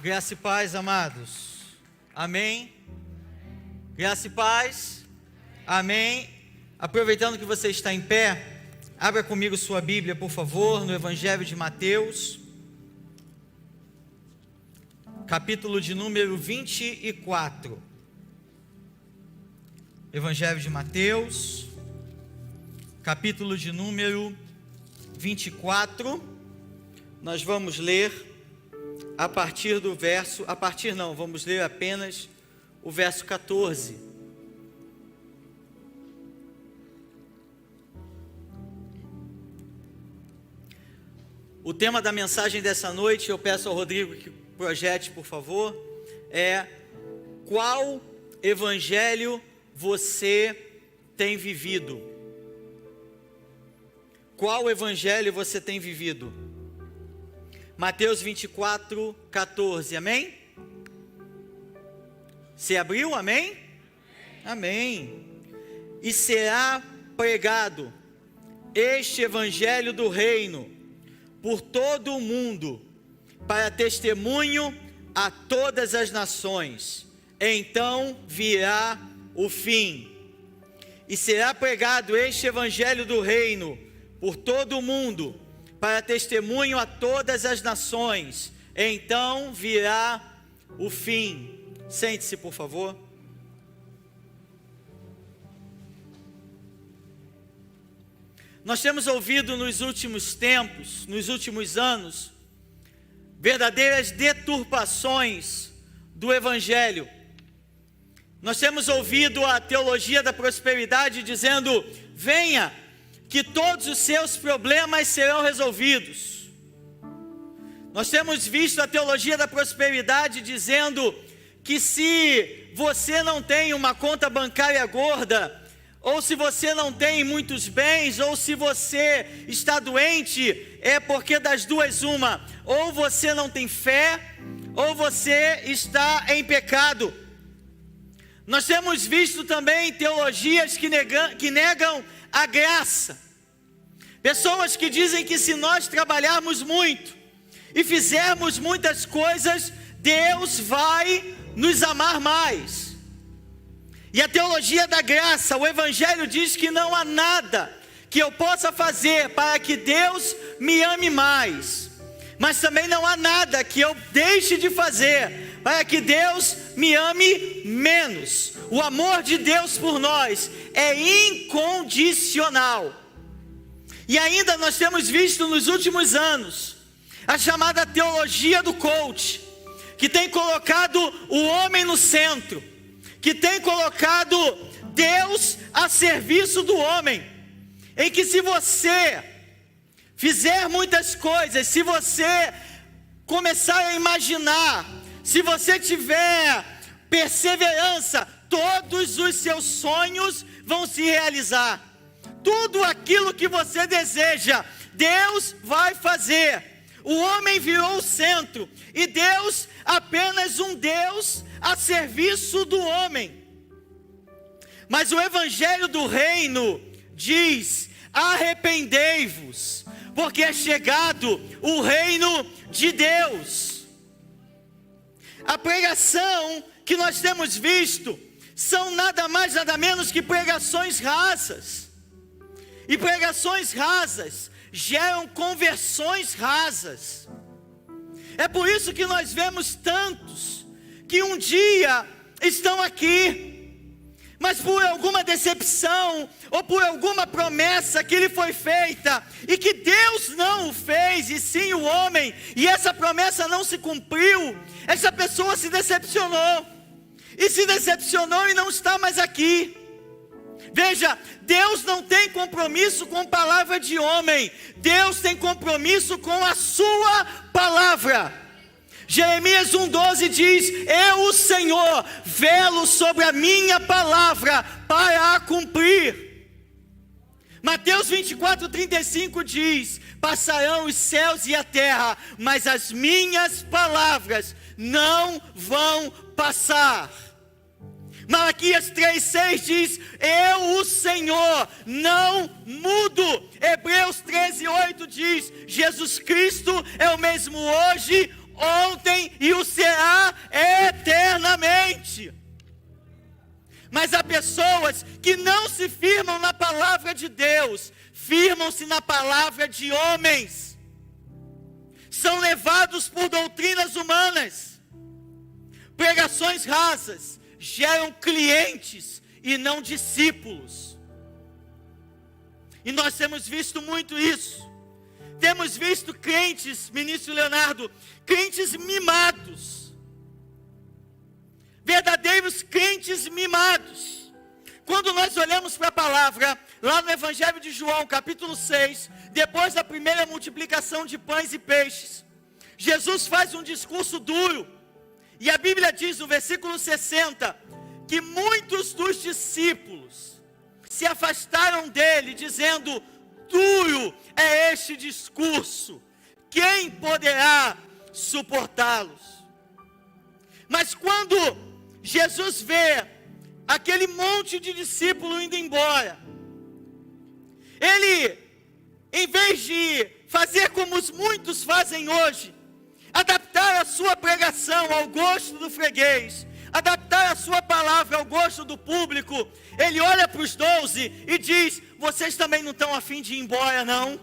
Graça e paz, amados. Amém. Graça e paz. Amém. Aproveitando que você está em pé, abra comigo sua Bíblia, por favor, no Evangelho de Mateus, capítulo de número 24. Evangelho de Mateus, capítulo de número 24. Nós vamos ler vamos ler apenas o verso 14. O tema da mensagem dessa noite, eu peço ao Rodrigo que projete, por favor, é: qual evangelho você tem vivido? Qual evangelho você tem vivido? Mateus 24, 14, amém? Você abriu, amém? Amém. E será pregado este evangelho do reino por todo o mundo, para testemunho a todas as nações. Então virá o fim. E será pregado este evangelho do reino por todo o mundo, para testemunho a todas as nações. Então virá o fim. Sente-se, por favor. Nós temos ouvido nos últimos tempos, nos últimos anos, verdadeiras deturpações do Evangelho. Nós temos ouvido a teologia da prosperidade dizendo: venha, que todos os seus problemas serão resolvidos. Nós temos visto a teologia da prosperidade dizendo que se você não tem uma conta bancária gorda, ou se você não tem muitos bens, ou se você está doente, é porque das duas uma: ou você não tem fé, ou você está em pecado. Nós temos visto também teologias que negam a graça. Pessoas que dizem que se nós trabalharmos muito e fizermos muitas coisas, Deus vai nos amar mais. E a teologia da graça, o Evangelho diz que não há nada que eu possa fazer para que Deus me ame mais, mas também não há nada que eu deixe de fazer para que Deus me ame menos. O amor de Deus por nós é incondicional. E ainda nós temos visto nos últimos anos a chamada teologia do coach, que tem colocado o homem no centro, que tem colocado Deus a serviço do homem, em que se você fizer muitas coisas, se você começar a imaginar, se você tiver perseverança, todos os seus sonhos vão se realizar. Tudo aquilo que você deseja, Deus vai fazer. O homem virou o centro, e Deus apenas um Deus a serviço do homem. Mas o Evangelho do Reino diz: arrependei-vos, porque é chegado o reino de Deus. A pregação que nós temos visto são nada mais nada menos que pregações rasas. E pregações rasas geram conversões rasas. É por isso que nós vemos tantos que um dia estão aqui, mas por alguma decepção ou por alguma promessa que lhe foi feita e que Deus não o fez, e sim o homem, e essa promessa não se cumpriu, essa pessoa se decepcionou e não está mais aqui. Veja, Deus não tem compromisso com palavra de homem, Deus tem compromisso com a sua palavra. Jeremias 1,12 diz: eu, o Senhor, velo sobre a minha palavra para a cumprir. Mateus 24:35 diz: passarão os céus e a terra, mas as minhas palavras não vão passar. Malaquias 3,6 diz: eu, o Senhor, não mudo. Hebreus 13,8 diz: Jesus Cristo é o mesmo hoje, ontem e o será eternamente. Mas há pessoas que não se firmam na palavra de Deus, firmam-se na palavra de homens. São levados por doutrinas humanas. Pregações rasas geram clientes e não discípulos. E nós temos visto muito isso. Temos visto crentes, ministro Leonardo, crentes mimados. Verdadeiros crentes mimados. Quando nós olhamos para a palavra, lá no Evangelho de João, capítulo 6, depois da primeira multiplicação de pães e peixes, Jesus faz um discurso duro. E a Bíblia diz no versículo 60, que muitos dos discípulos se afastaram dele, dizendo: duro é este discurso, quem poderá suportá-los? Mas quando Jesus vê aquele monte de discípulos indo embora, ele, em vez de fazer como os muitos fazem hoje, adaptar a sua pregação ao gosto do freguês, adaptar a sua palavra ao gosto do público, ele olha para os 12 e diz: vocês também não estão a fim de ir embora, não?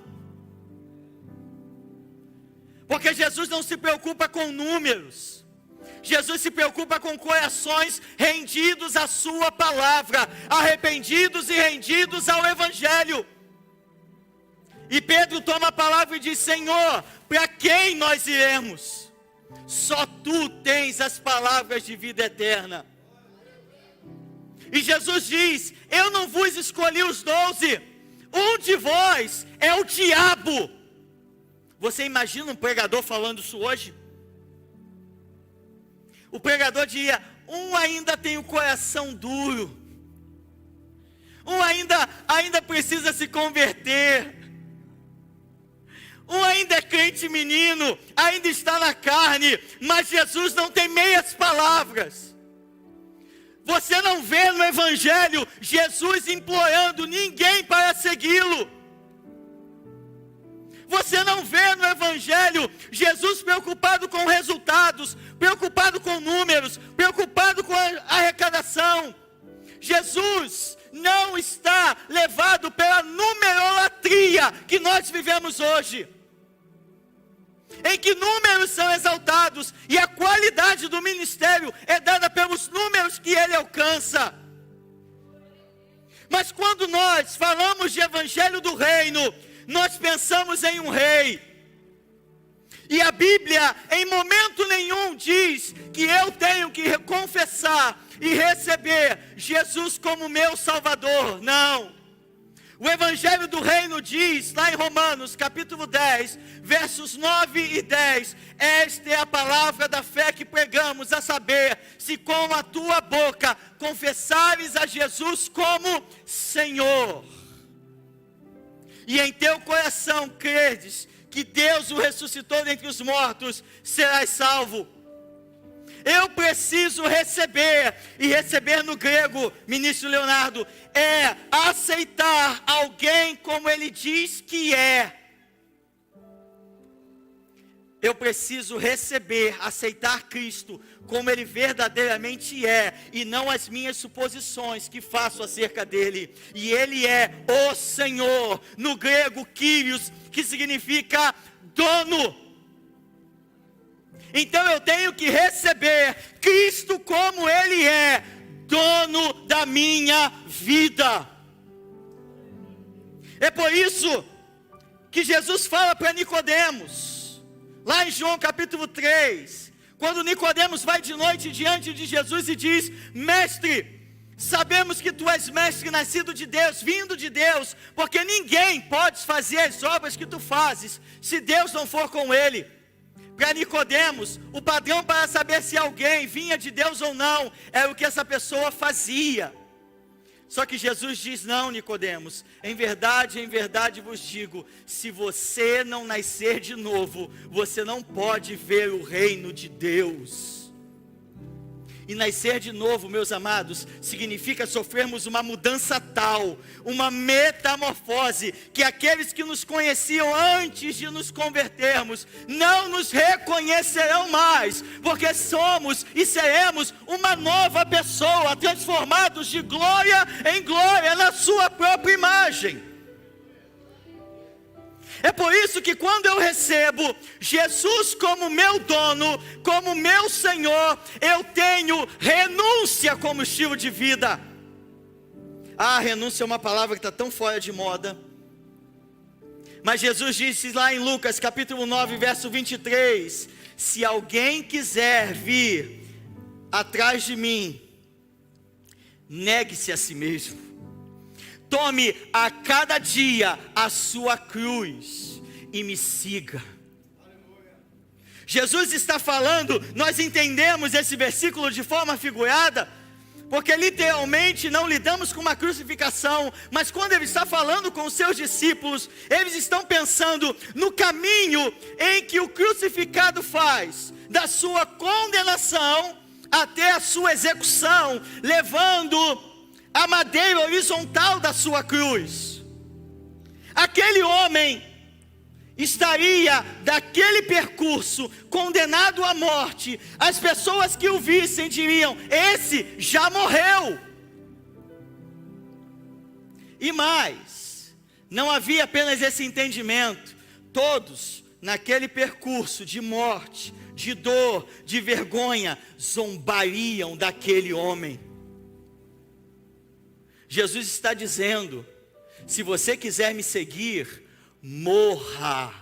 Porque Jesus não se preocupa com números, Jesus se preocupa com corações rendidos à sua palavra, arrependidos e rendidos ao Evangelho. E Pedro toma a palavra e diz: Senhor, para quem nós iremos? Só tu tens as palavras de vida eterna. E Jesus diz: eu não vos escolhi os 12, um de vós é o diabo. Você imagina um pregador falando isso hoje? O pregador diria: um ainda tem o coração duro, um ainda precisa se converter, um ainda é crente menino, ainda está na carne, mas Jesus não tem meias palavras. Você não vê no Evangelho Jesus implorando ninguém para segui-lo. Você não vê no Evangelho Jesus preocupado com resultados, preocupado com números, preocupado com a arrecadação. Jesus não está levado pela numerolatria que nós vivemos hoje, em que números são exaltados e a qualidade do ministério é dada pelos números que ele alcança. Mas quando nós falamos de Evangelho do Reino, nós pensamos em um rei. E a Bíblia em momento nenhum diz que eu tenho que confessar e receber Jesus como meu Salvador. Não. O Evangelho do Reino diz, lá em Romanos capítulo 10, versos 9 e 10, esta é a palavra da fé que pregamos, a saber, se com a tua boca confessares a Jesus como Senhor, e em teu coração credes que Deus o ressuscitou dentre os mortos, serás salvo. Eu preciso receber, e receber no grego, ministro Leonardo, é aceitar alguém como ele diz que é. Eu preciso receber, aceitar Cristo como ele verdadeiramente é, e não as minhas suposições que faço acerca dele. E ele é o Senhor, no grego Kyrios, que significa dono. Então eu tenho que receber Cristo como ele é, dono da minha vida. É por isso que Jesus fala para Nicodemos, lá em João capítulo 3, quando Nicodemos vai de noite diante de Jesus e diz: mestre, sabemos que tu és mestre nascido de Deus, vindo de Deus, porque ninguém pode fazer as obras que tu fazes, se Deus não for com ele. Para Nicodemos, o padrão para saber se alguém vinha de Deus ou não, era o que essa pessoa fazia. Só que Jesus diz: não, Nicodemos, em verdade vos digo, se você não nascer de novo, você não pode ver o reino de Deus. E nascer de novo, meus amados, significa sofrermos uma mudança tal, uma metamorfose, que aqueles que nos conheciam antes de nos convertermos, não nos reconhecerão mais, porque somos e seremos uma nova pessoa, transformados de glória em glória, na sua própria imagem. É por isso que quando eu recebo Jesus como meu dono, como meu Senhor, eu tenho renúncia como estilo de vida. Renúncia é uma palavra que está tão fora de moda. Mas Jesus disse lá em Lucas capítulo 9, verso 23, se alguém quiser vir atrás de mim, negue-se a si mesmo. Tome a cada dia a sua cruz e me siga. Jesus está falando, nós entendemos esse versículo de forma figurada, porque literalmente não lidamos com uma crucificação, mas quando ele está falando com os seus discípulos, eles estão pensando no caminho em que o crucificado faz, da sua condenação até a sua execução, levando a madeira horizontal da sua cruz. Aquele homem estaria daquele percurso condenado à morte. As pessoas que o vissem diriam: esse já morreu. E mais, não havia apenas esse entendimento. Todos naquele percurso de morte, de dor, de vergonha, zombariam daquele homem. Jesus está dizendo: se você quiser me seguir, morra.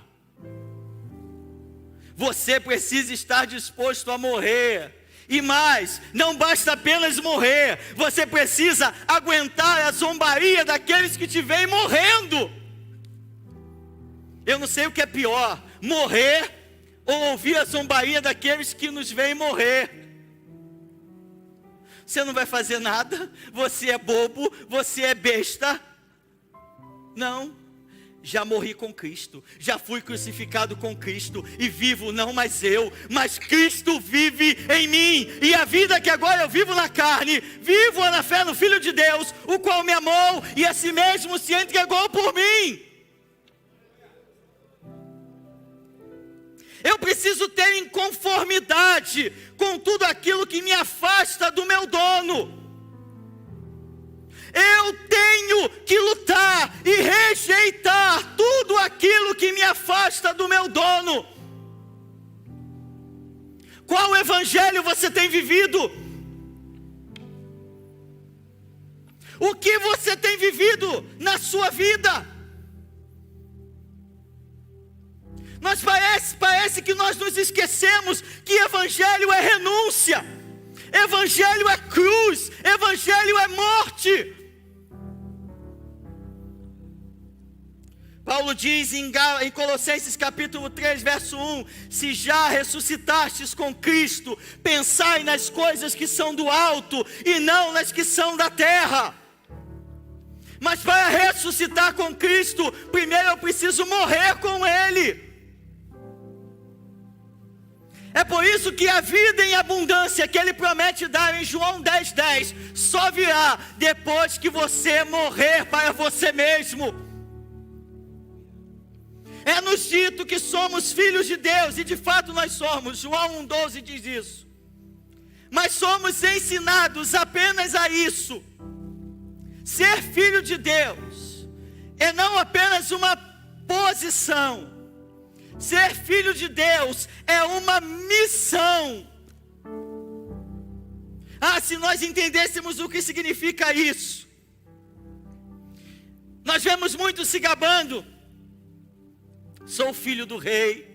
Você precisa estar disposto a morrer. E mais, não basta apenas morrer, você precisa aguentar a zombaria daqueles que te veem morrendo. Eu não sei o que é pior, morrer ou ouvir a zombaria daqueles que nos veem morrer. Você não vai fazer nada, você é bobo, você é besta. Não, já morri com Cristo, já fui crucificado com Cristo, e vivo não mais eu, mas Cristo vive em mim, e a vida que agora eu vivo na carne, vivo na fé no Filho de Deus, o qual me amou, e a si mesmo se entregou por mim. Eu preciso ter inconformidade com tudo aquilo que me afasta do meu dono. Eu tenho que lutar e rejeitar tudo aquilo que me afasta do meu dono. Qual evangelho você tem vivido? O que você tem vivido na sua vida? Parece que nós nos esquecemos que evangelho é renúncia, evangelho é cruz, evangelho é morte. Paulo diz em Colossenses capítulo 3, verso 1, se já ressuscitastes com Cristo, pensai nas coisas que são do alto e não nas que são da terra. Mas para ressuscitar com Cristo, primeiro eu preciso morrer com Ele. É por isso que a vida em abundância que Ele promete dar em João 10:10 só virá depois que você morrer para você mesmo. É nos dito que somos filhos de Deus, e de fato nós somos. João 1:12 diz isso. Mas somos ensinados apenas a isso. Ser filho de Deus é não apenas uma posição. Ser filho de Deus é uma missão. Se nós entendêssemos o que significa isso. Nós vemos muitos se gabando. Sou filho do rei.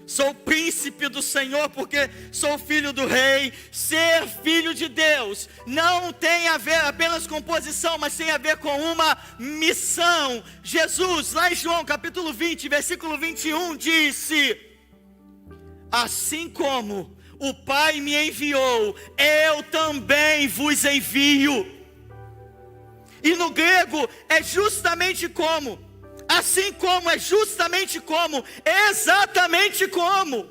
Sou príncipe do Senhor porque sou filho do rei. Ser filho de Deus não tem a ver apenas com posição, mas tem a ver com uma missão. Jesus, lá em João capítulo 20, versículo 21, disse: assim como o Pai me enviou, eu também vos envio. E no grego é justamente como. Assim como, é justamente como, exatamente como.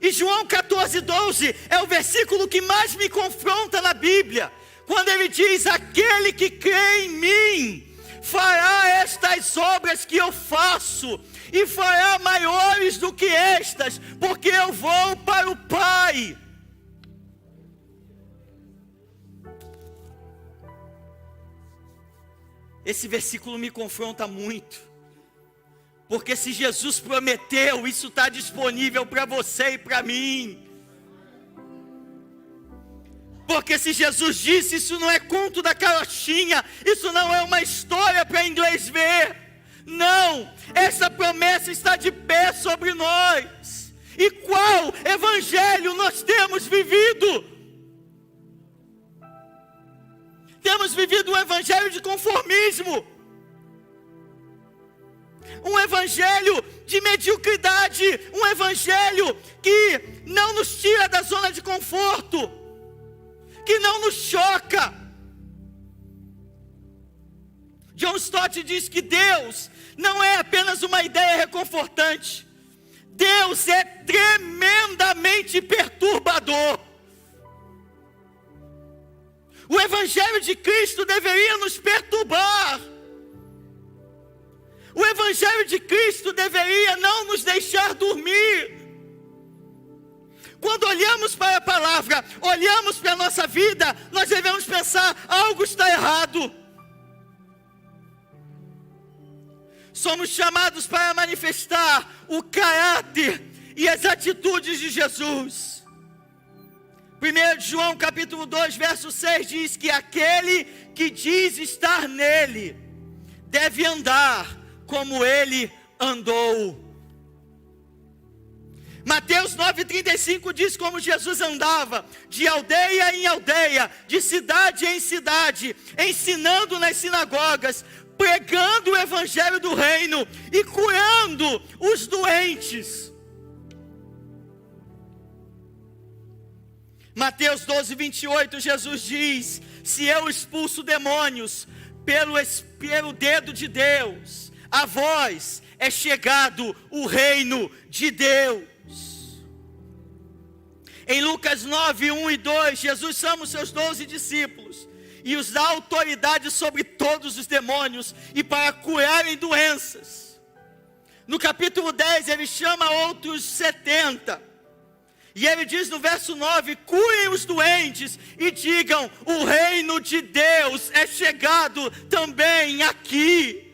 E João 14:12 é o versículo que mais me confronta na Bíblia, quando ele diz: aquele que crê em mim fará estas obras que eu faço, e fará maiores do que estas, porque eu vou para o Pai. Esse versículo me confronta muito, porque se Jesus prometeu, isso está disponível para você e para mim. Porque se Jesus disse, isso não é conto da carochinha, isso não é uma história para inglês ver. Não, essa promessa está de pé sobre nós. E qual evangelho nós temos vivido? Temos vivido um evangelho de conformismo, um evangelho de mediocridade, um evangelho que não nos tira da zona de conforto, que não nos choca. John Stott diz que Deus não é apenas uma ideia reconfortante, Deus é tremendamente perturbador. O Evangelho de Cristo deveria nos perturbar. O Evangelho de Cristo deveria não nos deixar dormir. Quando olhamos para a palavra, olhamos para a nossa vida, nós devemos pensar: algo está errado. Somos chamados para manifestar o caráter e as atitudes de Jesus. 1 João capítulo 2, verso 6 diz que aquele que diz estar nele deve andar como ele andou. Mateus 9,35 diz como Jesus andava de aldeia em aldeia, de cidade em cidade, ensinando nas sinagogas, pregando o evangelho do reino e curando os doentes. Mateus 12:28, Jesus diz: se eu expulso demônios pelo dedo de Deus, a vós é chegado o reino de Deus. Em Lucas 9:1 e 2, Jesus chama os seus 12 discípulos e os dá autoridade sobre todos os demônios e para curarem doenças. No capítulo 10 ele chama outros 70. E ele diz no verso 9: curem os doentes e digam: o reino de Deus é chegado também aqui.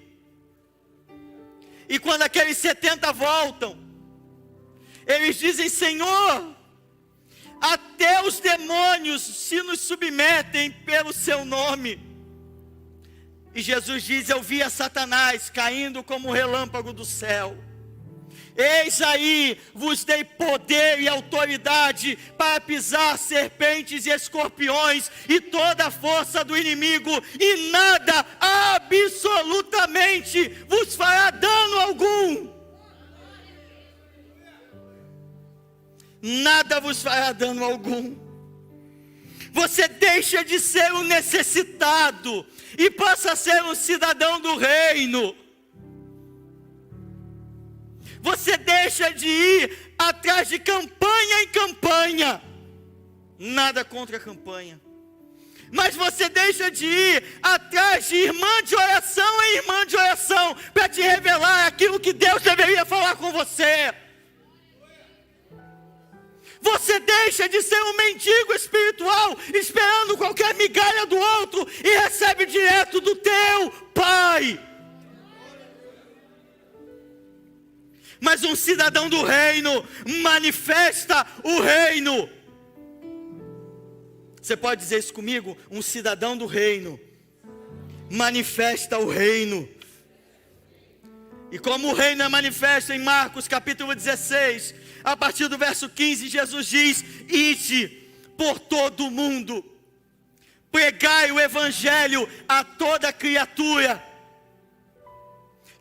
E quando aqueles 70 voltam, eles dizem: Senhor, até os demônios se nos submetem pelo seu nome. E Jesus diz: eu vi a Satanás caindo como um relâmpago do céu. Eis aí, vos dei poder e autoridade para pisar serpentes e escorpiões e toda a força do inimigo, e nada, absolutamente, vos fará dano algum. Nada vos fará dano algum. Você deixa de ser um necessitado e passa a ser um cidadão do reino. Você deixa de ir atrás de campanha em campanha. Nada contra a campanha. Mas você deixa de ir atrás de irmã de oração em irmã de oração, para te revelar aquilo que Deus deveria falar com você. Você deixa de ser um mendigo espiritual, esperando qualquer migalha do outro, e recebe direto do teu Pai. Mas um cidadão do reino manifesta o reino. Você pode dizer isso comigo? Um cidadão do reino manifesta o reino. E como o reino é manifesto em Marcos capítulo 16, a partir do verso 15, Jesus diz: ide por todo o mundo, pregai o evangelho a toda criatura.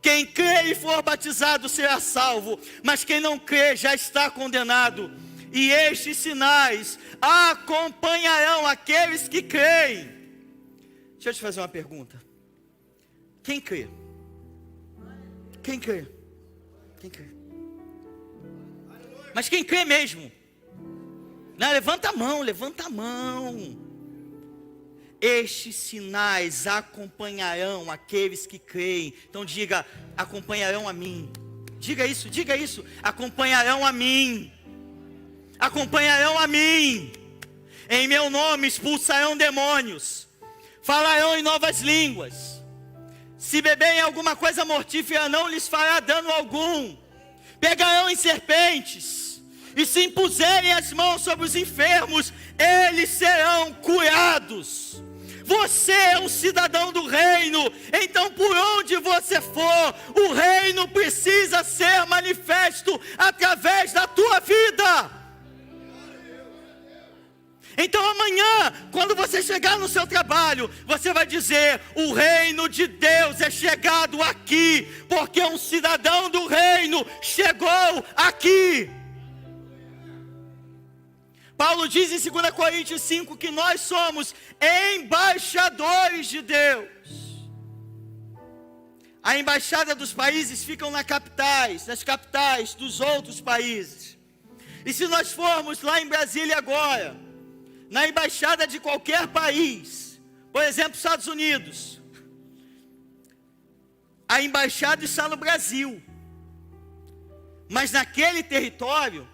Quem crê e for batizado será salvo, mas quem não crê já está condenado. E estes sinais acompanharão aqueles que creem. Deixa eu te fazer uma pergunta. Quem crê? Quem crê? Quem crê? Mas quem crê mesmo? Não, levanta a mão, levanta a mão. Estes sinais acompanharão aqueles que creem. Então diga, acompanharão a mim. Diga isso, acompanharão a mim. Acompanharão a mim. Em meu nome expulsarão demônios. Falarão em novas línguas. Se beberem alguma coisa mortífera, não lhes fará dano algum. Pegarão em serpentes. E se impuserem as mãos sobre os enfermos, eles serão curados. Você é um cidadão do reino. Então por onde você for, o reino precisa ser manifesto através da tua vida. Então amanhã, quando você chegar no seu trabalho, você vai dizer: o reino de Deus é chegado aqui, porque um cidadão do reino chegou aqui. Paulo diz em 2 Coríntios 5 que nós somos embaixadores de Deus. A embaixada dos países ficam nas capitais dos outros países. E se nós formos lá em Brasília agora, na embaixada de qualquer país, por exemplo, Estados Unidos, a embaixada está no Brasil, mas naquele território,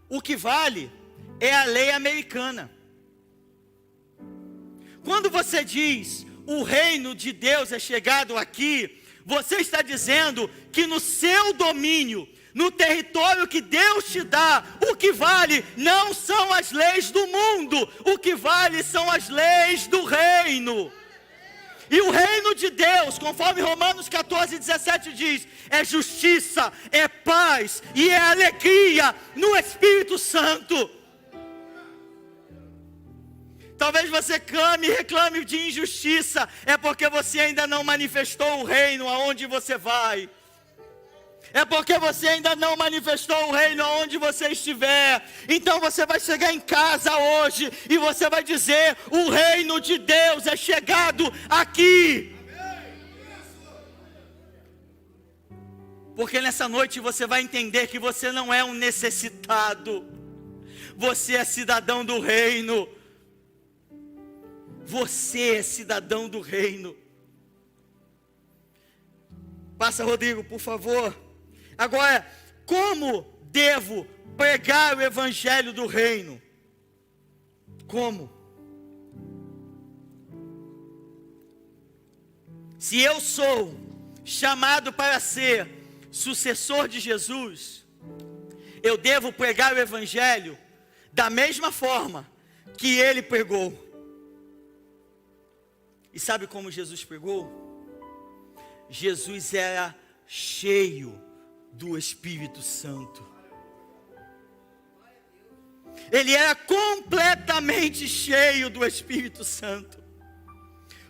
o que vale é a lei americana. Quando você diz, o reino de Deus é chegado aqui, você está dizendo que no seu domínio, no território que Deus te dá, o que vale não são as leis do mundo, o que vale são as leis do reino. E o reino de Deus, conforme Romanos 14:17 diz, é justiça, é paz e é alegria no Espírito Santo. Talvez você clame e reclame de injustiça, é porque você ainda não manifestou o reino aonde você vai. É porque você ainda não manifestou o reino aonde você estiver. Então você vai chegar em casa hoje e você vai dizer: o reino de Deus é chegado aqui. Porque nessa noite você vai entender que você não é um necessitado. Você é cidadão do reino. Você é cidadão do reino. Passa, Rodrigo, por favor. Agora, como devo pregar o evangelho do reino? Como? Se eu sou chamado para ser sucessor de Jesus, eu devo pregar o evangelho da mesma forma que ele pregou. E sabe como Jesus pregou? Jesus era cheio do Espírito Santo. Ele era completamente cheio do Espírito Santo.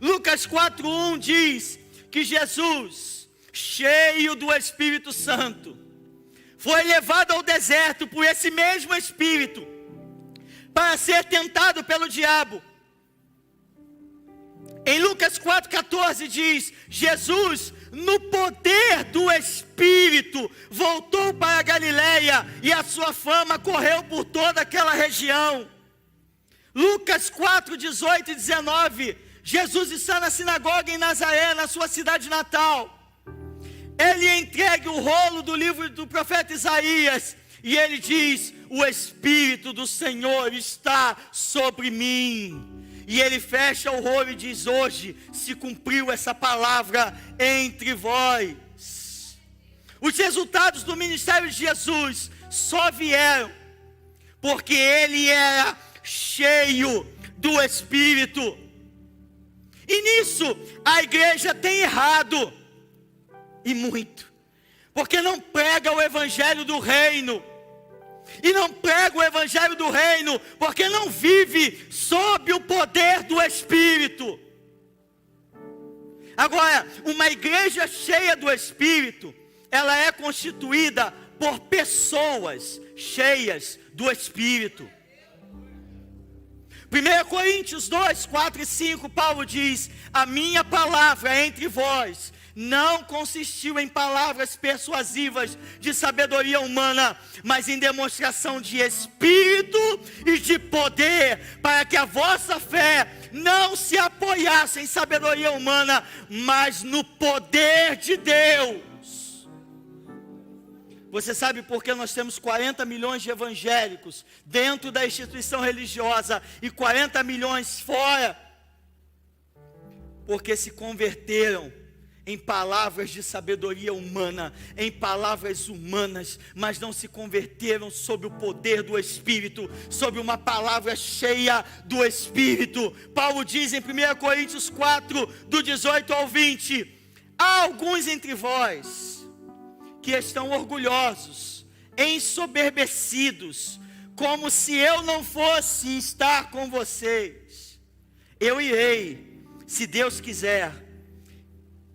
Lucas 4:1 diz que Jesus, cheio do Espírito Santo, foi levado ao deserto por esse mesmo Espírito, para ser tentado pelo diabo. Em Lucas 4:14 diz, Jesus, no poder do Espírito, voltou para a Galileia, e a sua fama correu por toda aquela região. Lucas 4:18 e 19, Jesus está na sinagoga em Nazaré, na sua cidade natal. Ele entrega o rolo do livro do profeta Isaías, e ele diz: o Espírito do Senhor está sobre mim. E ele fecha o rolo e diz: hoje se cumpriu essa palavra entre vós. Os resultados do ministério de Jesus só vieram porque ele era cheio do Espírito. E nisso a igreja tem errado, e muito, porque não prega o evangelho do reino. E não prega o evangelho do reino porque não vive sob o poder do Espírito. Agora, uma igreja cheia do Espírito, ela é constituída por pessoas cheias do Espírito. 1 Coríntios 2, 4 e 5, Paulo diz: a minha palavra entre vós não consistiu em palavras persuasivas de sabedoria humana, mas em demonstração de espírito e de poder, para que a vossa fé não se apoiasse em sabedoria humana, mas no poder de Deus. Você sabe por que nós temos 40 milhões de evangélicos dentro da instituição religiosa e 40 milhões fora? Porque se converteram em palavras de sabedoria humana, em palavras humanas, mas não se converteram sob o poder do Espírito, sob uma palavra cheia do Espírito. Paulo diz em 1 Coríntios 4, do 18 ao 20, há alguns entre vós que estão orgulhosos, ensoberbecidos, como se eu não fosse estar com vocês. Eu irei, se Deus quiser,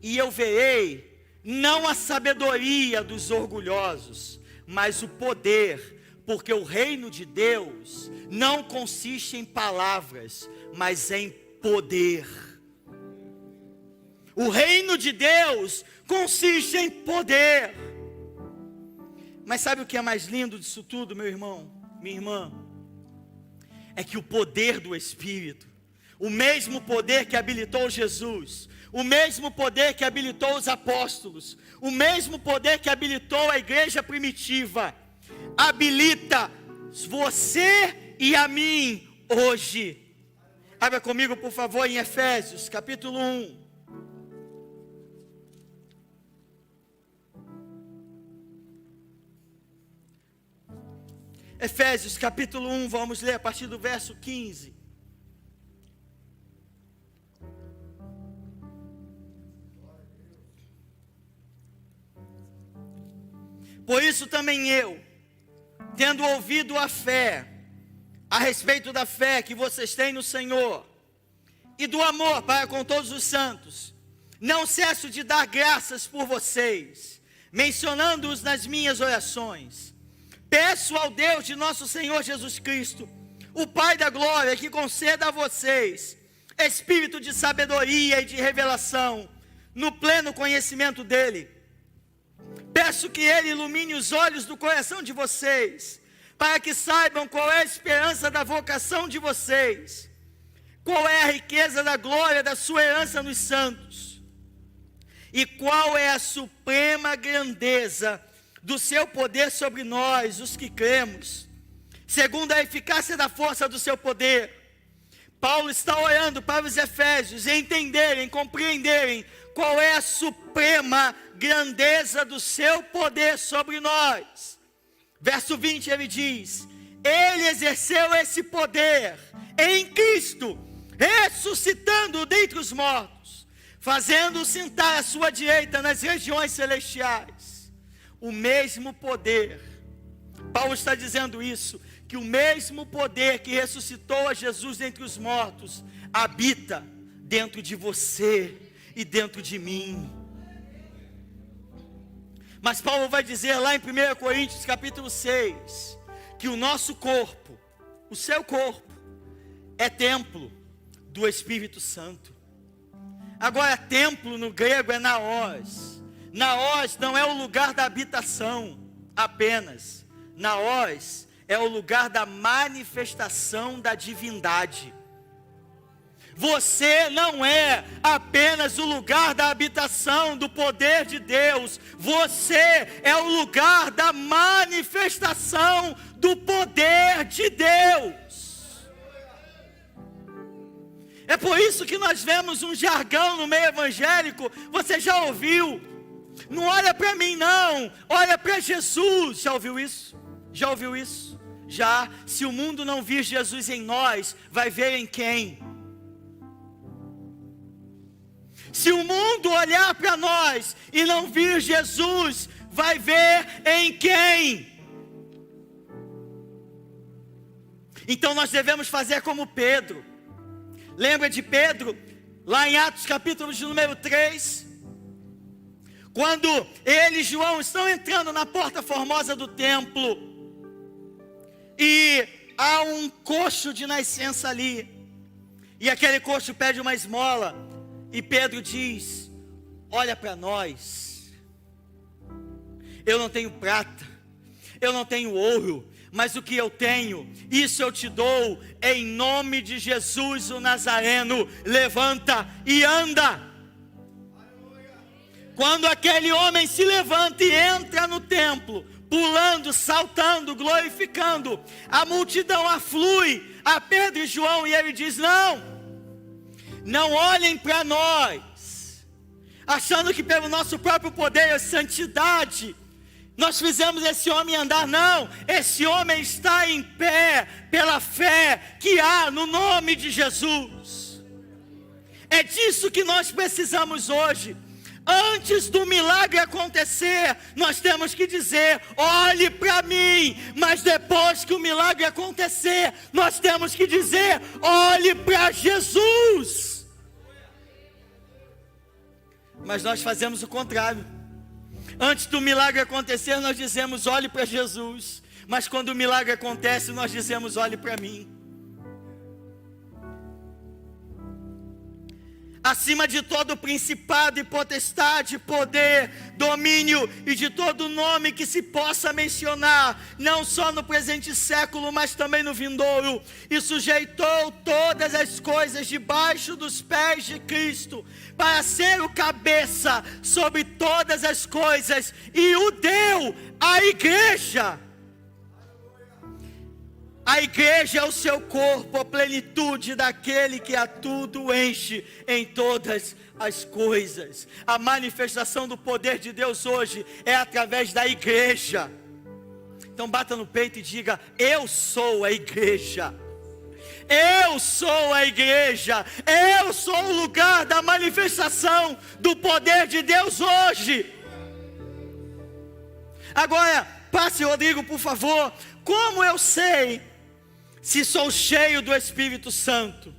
e eu verei, não a sabedoria dos orgulhosos, mas o poder, porque o reino de Deus não consiste em palavras, mas em poder. O reino de Deus consiste em poder. Mas sabe o que é mais lindo disso tudo, meu irmão, minha irmã? É que o poder do Espírito, o mesmo poder que habilitou Jesus, o mesmo poder que habilitou os apóstolos, o mesmo poder que habilitou a igreja primitiva, habilita você e a mim hoje. Abra comigo, por favor, em Efésios, capítulo 1. Efésios, capítulo 1, vamos ler a partir do verso 15. Por isso também eu, tendo ouvido a respeito da fé que vocês têm no Senhor, e do amor para com todos os santos, não cesso de dar graças por vocês, mencionando-os nas minhas orações. Peço ao Deus de nosso Senhor Jesus Cristo, o Pai da glória, que conceda a vocês espírito de sabedoria e de revelação, no pleno conhecimento dEle. Peço que Ele ilumine os olhos do coração de vocês, para que saibam qual é a esperança da vocação de vocês, qual é a riqueza da glória da sua herança nos santos, e qual é a suprema grandeza do seu poder sobre nós, os que cremos, segundo a eficácia da força do seu poder. Paulo está orando para os efésios entenderem, compreenderem qual é a suprema grandeza do seu poder sobre nós. Verso 20 ele diz: Ele exerceu esse poder em Cristo, ressuscitando-o dentre os mortos, fazendo-o sentar à sua direita nas regiões celestiais. O mesmo poder, Paulo está dizendo isso, que o mesmo poder que ressuscitou a Jesus dentre os mortos, habita dentro de você e dentro de mim. Mas Paulo vai dizer lá em 1 Coríntios capítulo 6, que o nosso corpo, o seu corpo, é templo do Espírito Santo. Agora, templo no grego é naos. Naos não é o lugar da habitação apenas. Naos é o lugar da manifestação da divindade. Você não é apenas o lugar da habitação do poder de Deus. Você é o lugar da manifestação do poder de Deus. É por isso que nós vemos um jargão no meio evangélico. Você já ouviu? Não olha para mim não, olha para Jesus. Já ouviu isso? Já ouviu isso? Já. Se o mundo não vir Jesus em nós, vai ver em quem? Se o mundo olhar para nós e não vir Jesus, vai ver em quem? Então nós devemos fazer como Pedro. Lembra de Pedro? Lá em Atos capítulo de número 3. Quando ele e João estão entrando na porta formosa do templo. E há um coxo de nascença ali. E aquele coxo pede uma esmola. E Pedro diz: olha para nós. Eu não tenho prata, eu não tenho ouro, mas o que eu tenho, isso eu te dou, em nome de Jesus o Nazareno. Levanta e anda. Quando aquele homem se levanta e entra no templo, pulando, saltando, glorificando, a multidão aflui a Pedro e João, e ele diz: não olhem para nós, achando que pelo nosso próprio poder e santidade, nós fizemos esse homem andar. Não, esse homem está em pé, pela fé que há no nome de Jesus. É disso que nós precisamos hoje. Antes do milagre acontecer, nós temos que dizer: olhe para mim. Mas depois que o milagre acontecer, nós temos que dizer: olhe para Jesus. Mas nós fazemos o contrário. Antes do milagre acontecer, nós dizemos: olhe para Jesus. Mas quando o milagre acontece, nós dizemos: olhe para mim. Acima de todo principado e potestade, poder, domínio e de todo nome que se possa mencionar, não só no presente século, mas também no vindouro, e sujeitou todas as coisas debaixo dos pés de Cristo, para ser o cabeça sobre todas as coisas, e o deu à igreja. A igreja é o seu corpo, a plenitude daquele que a tudo enche em todas as coisas. A manifestação do poder de Deus hoje é através da igreja. Então bata no peito e diga: eu sou a igreja. Eu sou a igreja. Eu sou o lugar da manifestação do poder de Deus hoje. Agora, passe, Rodrigo, por favor. Como eu sei se sou cheio do Espírito Santo?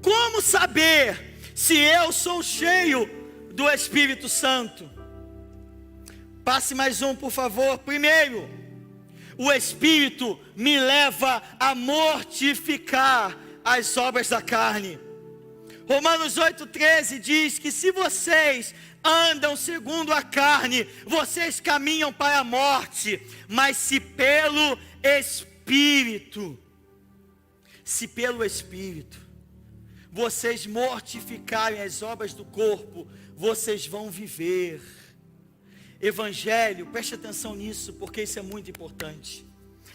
Como saber se eu sou cheio do Espírito Santo? Passe mais um, por favor. Primeiro, o Espírito me leva a mortificar as obras da carne. Romanos 8,13 diz que se vocês andam segundo a carne, vocês caminham para a morte, mas se pelo Espírito, vocês mortificarem as obras do corpo, vocês vão viver. Evangelho, preste atenção nisso, porque isso é muito importante.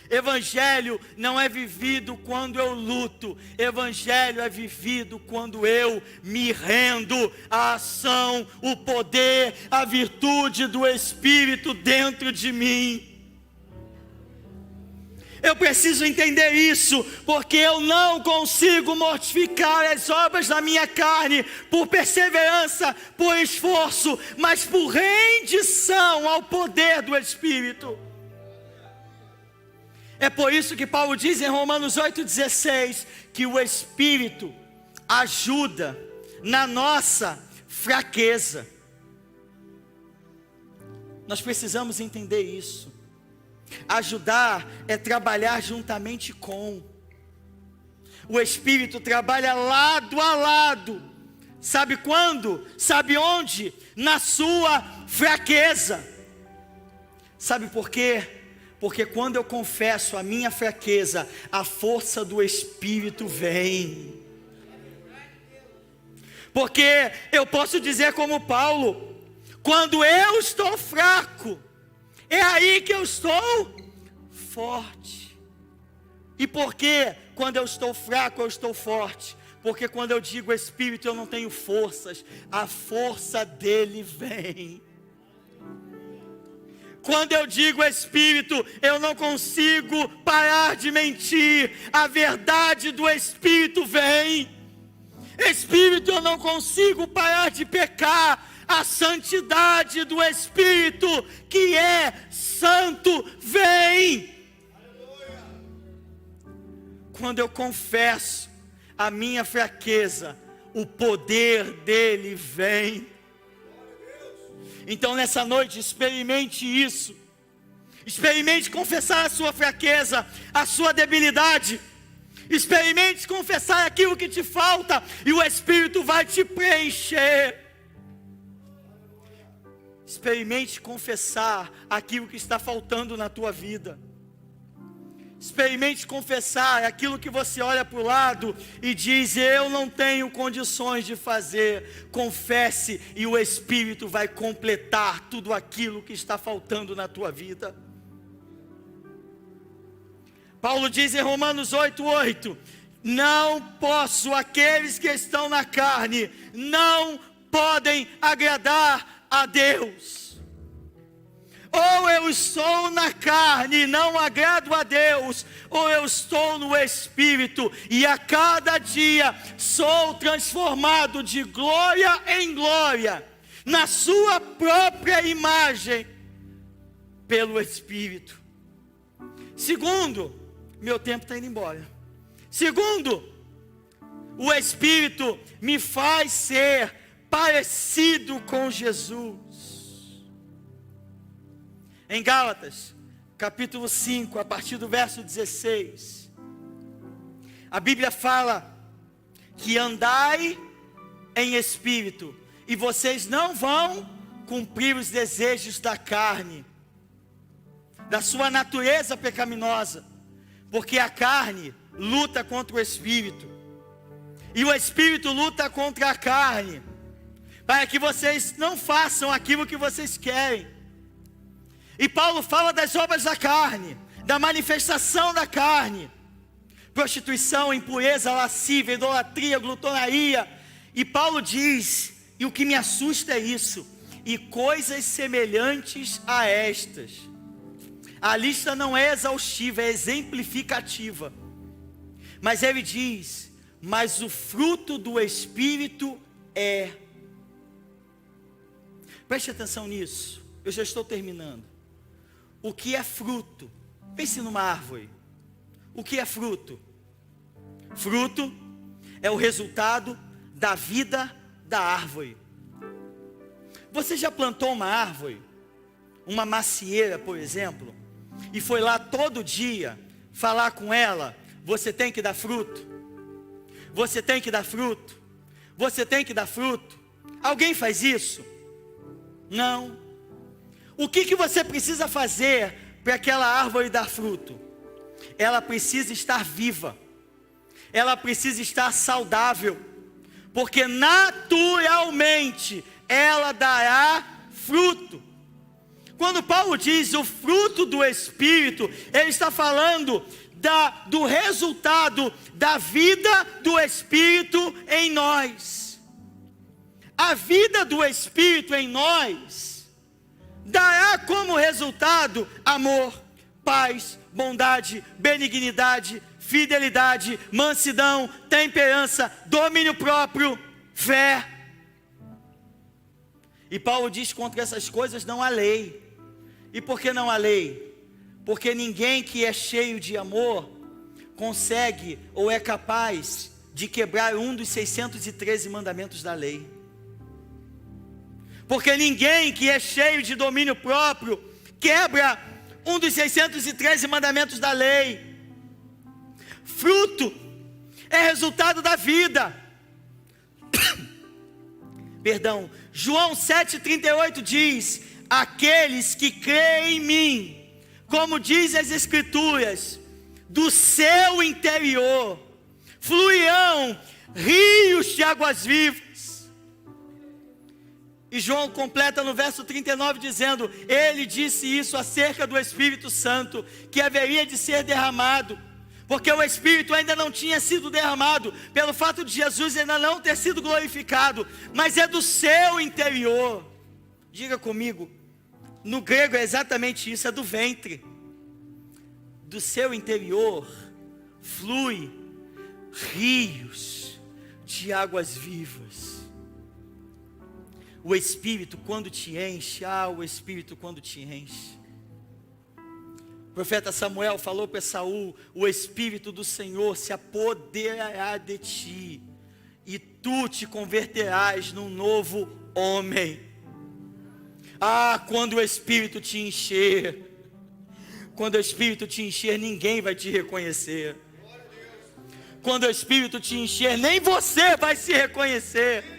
Evangelho não é vivido quando eu luto. Evangelho é vivido quando eu me rendo à ação, o poder, a virtude do Espírito dentro de mim. Eu preciso entender isso, porque eu não consigo mortificar as obras da minha carne por perseverança, por esforço, mas por rendição ao poder do Espírito. É por isso que Paulo diz em Romanos 8,16 que o Espírito ajuda na nossa fraqueza. Nós precisamos entender isso. Ajudar é trabalhar juntamente com. O Espírito trabalha lado a lado. Sabe quando? Sabe onde? Na sua fraqueza. Sabe por quê? Porque quando eu confesso a minha fraqueza, a força do Espírito vem. Porque eu posso dizer como Paulo: quando eu estou fraco, é aí que eu estou forte. E por que quando eu estou fraco eu estou forte? Porque quando eu digo Espírito eu não tenho forças, a força dele vem. Quando eu digo Espírito, eu não consigo parar de mentir, a verdade do Espírito vem. Espírito, eu não consigo parar de pecar, a santidade do Espírito, que é santo, vem. Quando eu confesso a minha fraqueza, o poder dele vem. Então nessa noite experimente isso. Experimente confessar a sua fraqueza, a sua debilidade. Experimente confessar aquilo que te falta, e o Espírito vai te preencher. Experimente confessar aquilo que está faltando na tua vida. Experimente confessar aquilo que você olha para o lado e diz: eu não tenho condições de fazer. Confesse e o Espírito vai completar tudo aquilo que está faltando na tua vida. Paulo diz em Romanos 8:8: não posso, aqueles que estão na carne não podem agradar a Deus. Ou eu estou na carne e não agrado a Deus, ou eu estou no Espírito e a cada dia sou transformado de glória em glória, na sua própria imagem, pelo Espírito. Segundo, meu tempo está indo embora. Segundo, o Espírito me faz ser parecido com Jesus. Em Gálatas, capítulo 5, a partir do verso 16, a Bíblia fala que andai em Espírito, e vocês não vão cumprir os desejos da carne, da sua natureza pecaminosa, porque a carne luta contra o Espírito, e o Espírito luta contra a carne, para que vocês não façam aquilo que vocês querem. E Paulo fala das obras da carne, da manifestação da carne: prostituição, impureza, lascívia, idolatria, glutonaria. E Paulo diz, e o que me assusta é isso: e coisas semelhantes a estas. A lista não é exaustiva, é exemplificativa. Mas ele diz: mas o fruto do Espírito é. Preste atenção nisso, eu já estou terminando. O que é fruto? Pense numa árvore. O que é fruto? Fruto é o resultado da vida da árvore. Você já plantou uma árvore, uma macieira, por exemplo, e foi lá todo dia falar com ela: você tem que dar fruto, você tem que dar fruto, você tem que dar fruto? Alguém faz isso? Não. O que você precisa fazer para aquela árvore dar fruto? Ela precisa estar viva, ela precisa estar saudável, porque naturalmente ela dará fruto. Quando Paulo diz o fruto do Espírito, ele está falando do resultado da vida do Espírito em nós. A vida do Espírito em nós dará como resultado amor, paz, bondade, benignidade, fidelidade, mansidão, temperança, domínio próprio, fé. E Paulo diz: contra essas coisas não há lei. E por que não há lei? Porque ninguém que é cheio de amor consegue ou é capaz de quebrar um dos 613 mandamentos da lei. Porque ninguém que é cheio de domínio próprio quebra um dos 613 mandamentos da lei. Fruto é resultado da vida. Perdão, João 7,38 diz: aqueles que creem em mim, como diz as Escrituras, do seu interior fluirão rios de águas vivas. E João completa no verso 39 dizendo: ele disse isso acerca do Espírito Santo, que haveria de ser derramado, porque o Espírito ainda não tinha sido derramado, pelo fato de Jesus ainda não ter sido glorificado, mas é do seu interior. Diga comigo, no grego é exatamente isso, é do ventre. Do seu interior flui rios de águas vivas. O Espírito quando te enche, o Espírito quando te enche. O profeta Samuel falou para Saul: o Espírito do Senhor se apoderará de ti, e tu te converterás num novo homem. Quando o Espírito te encher, quando o Espírito te encher, ninguém vai te reconhecer. Quando o Espírito te encher, nem você vai se reconhecer.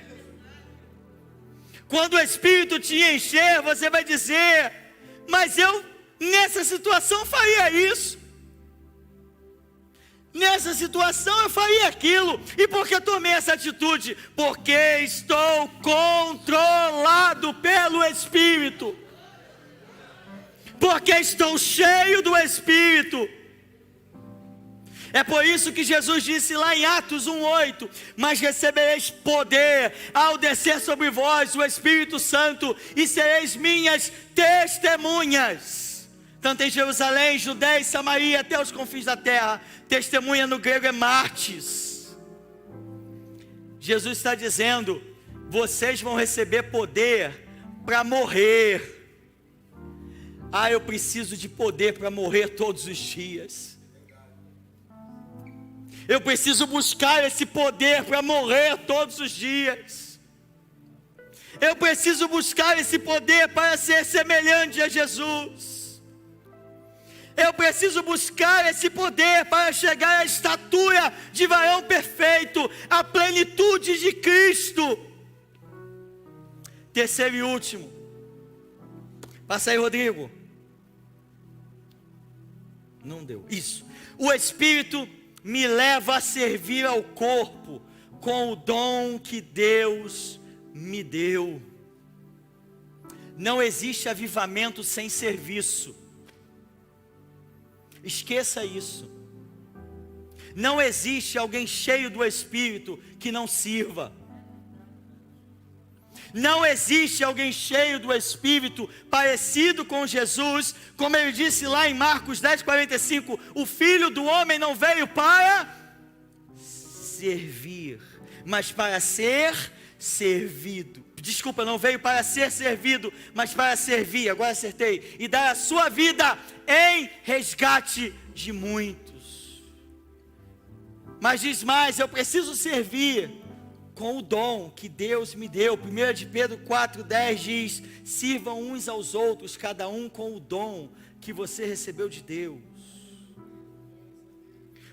Quando o Espírito te encher, você vai dizer: mas eu nessa situação faria isso, nessa situação eu faria aquilo. E por que tomei essa atitude? Porque estou controlado pelo Espírito, porque estou cheio do Espírito. É por isso que Jesus disse lá em Atos 1:8: mas recebereis poder ao descer sobre vós o Espírito Santo, e sereis minhas testemunhas, tanto em Jerusalém, Judeia e Samaria, até os confins da terra. Testemunha no grego é mártires. Jesus está dizendo: vocês vão receber poder para morrer. Eu preciso de poder para morrer todos os dias. Eu preciso buscar esse poder para morrer todos os dias. Eu preciso buscar esse poder para ser semelhante a Jesus. Eu preciso buscar esse poder para chegar à estatura de varão perfeito, à plenitude de Cristo. Terceiro e último. Passa aí, Rodrigo. Não deu. Isso. O Espírito me leva a servir ao corpo com o dom que Deus me deu. Não existe avivamento sem serviço. Esqueça isso. Não existe alguém cheio do Espírito que não sirva. Não existe alguém cheio do Espírito, parecido com Jesus, como ele disse lá em Marcos 10:45, o Filho do Homem não veio para servir, mas para ser servido. Desculpa, não veio para ser servido, mas para servir, agora acertei, e dar a sua vida em resgate de muitos. Mas diz mais: eu preciso servir com o dom que Deus me deu. 1 de Pedro 4:10 diz: sirvam uns aos outros, cada um com o dom que você recebeu de Deus.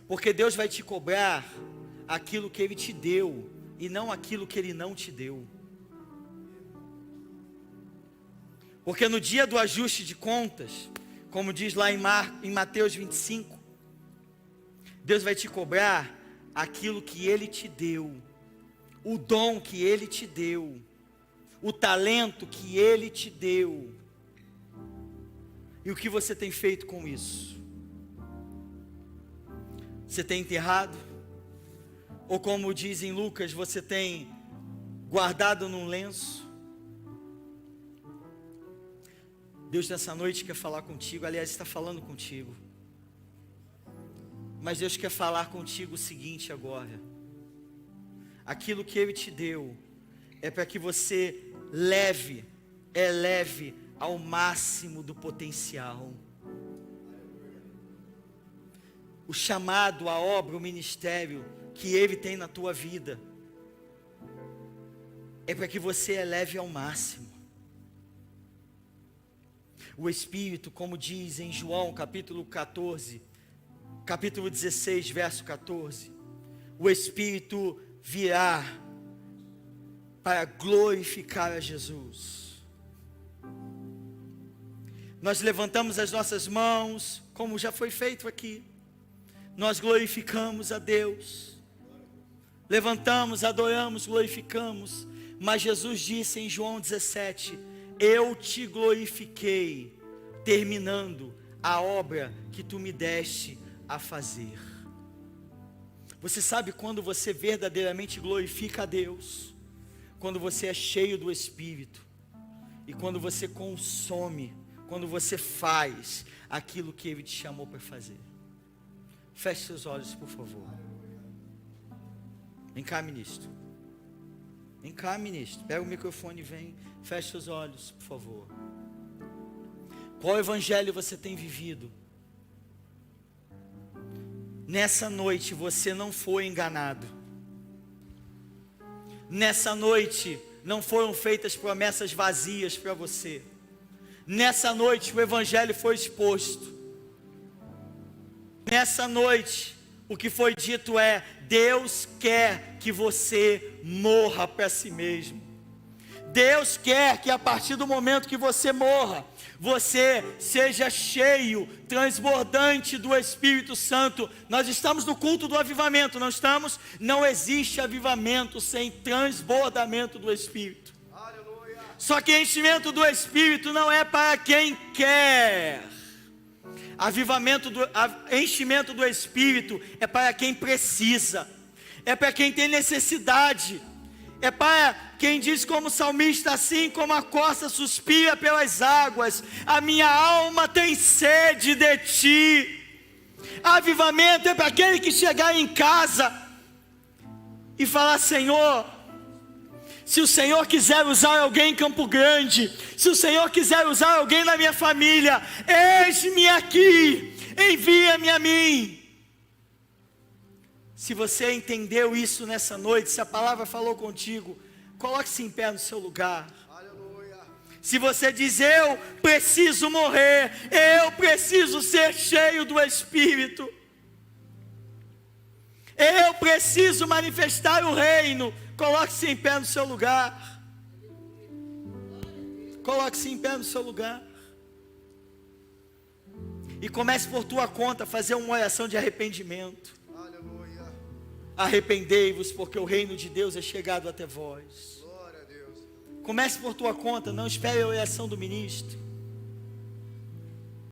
Porque Deus vai te cobrar aquilo que Ele te deu, e não aquilo que Ele não te deu. Porque no dia do ajuste de contas, como diz lá em Mateus 25, Deus vai te cobrar aquilo que Ele te deu, o dom que Ele te deu, o talento que Ele te deu, e o que você tem feito com isso? Você tem enterrado? Ou como diz em Lucas, você tem guardado num lenço? Deus nessa noite quer falar contigo, aliás está falando contigo, mas Deus quer falar contigo o seguinte agora: aquilo que Ele te deu é para que você eleve ao máximo do potencial. O chamado, a obra, o ministério que Ele tem na tua vida é para que você eleve ao máximo. O Espírito, como diz em João capítulo 16, verso 14, o Espírito virá para glorificar a Jesus. Nós levantamos as nossas mãos, como já foi feito aqui, nós glorificamos a Deus, levantamos, adoramos, glorificamos, mas Jesus disse em João 17, eu te glorifiquei, terminando a obra que tu me deste a fazer. Você sabe quando você verdadeiramente glorifica a Deus? Quando você é cheio do Espírito, e quando você consome, quando você faz aquilo que Ele te chamou para fazer. Feche seus olhos, por favor. Vem cá, ministro. Vem cá, ministro. Pega o microfone e vem. Feche seus olhos, por favor. Qual evangelho você tem vivido? Nessa noite você não foi enganado. Nessa noite não foram feitas promessas vazias para você. Nessa noite o evangelho foi exposto. Nessa noite o que foi dito é: Deus quer que você morra para si mesmo. Deus quer que a partir do momento que você morra, você seja cheio, transbordante do Espírito Santo. Nós estamos no culto do avivamento, não estamos? Não existe avivamento sem transbordamento do Espírito. Aleluia. Só que enchimento do Espírito não é para quem quer. Enchimento do Espírito é para quem precisa, é para quem tem necessidade, é para quem diz como salmista: assim como a costa suspira pelas águas, a minha alma tem sede de ti. Avivamento é para aquele que chegar em casa e falar: Senhor, se o Senhor quiser usar alguém em Campo Grande, se o Senhor quiser usar alguém na minha família, eis-me aqui, envia-me a mim. Se você entendeu isso nessa noite, se a palavra falou contigo, coloque-se em pé no seu lugar. Aleluia. Se você diz: eu preciso morrer, eu preciso ser cheio do Espírito, eu preciso manifestar o reino, coloque-se em pé no seu lugar. Coloque-se em pé no seu lugar. E comece por tua conta a fazer uma oração de arrependimento. Aleluia. Arrependei-vos, porque o reino de Deus é chegado até vós. Glória a Deus. Comece por tua conta, não espere a oração do ministro.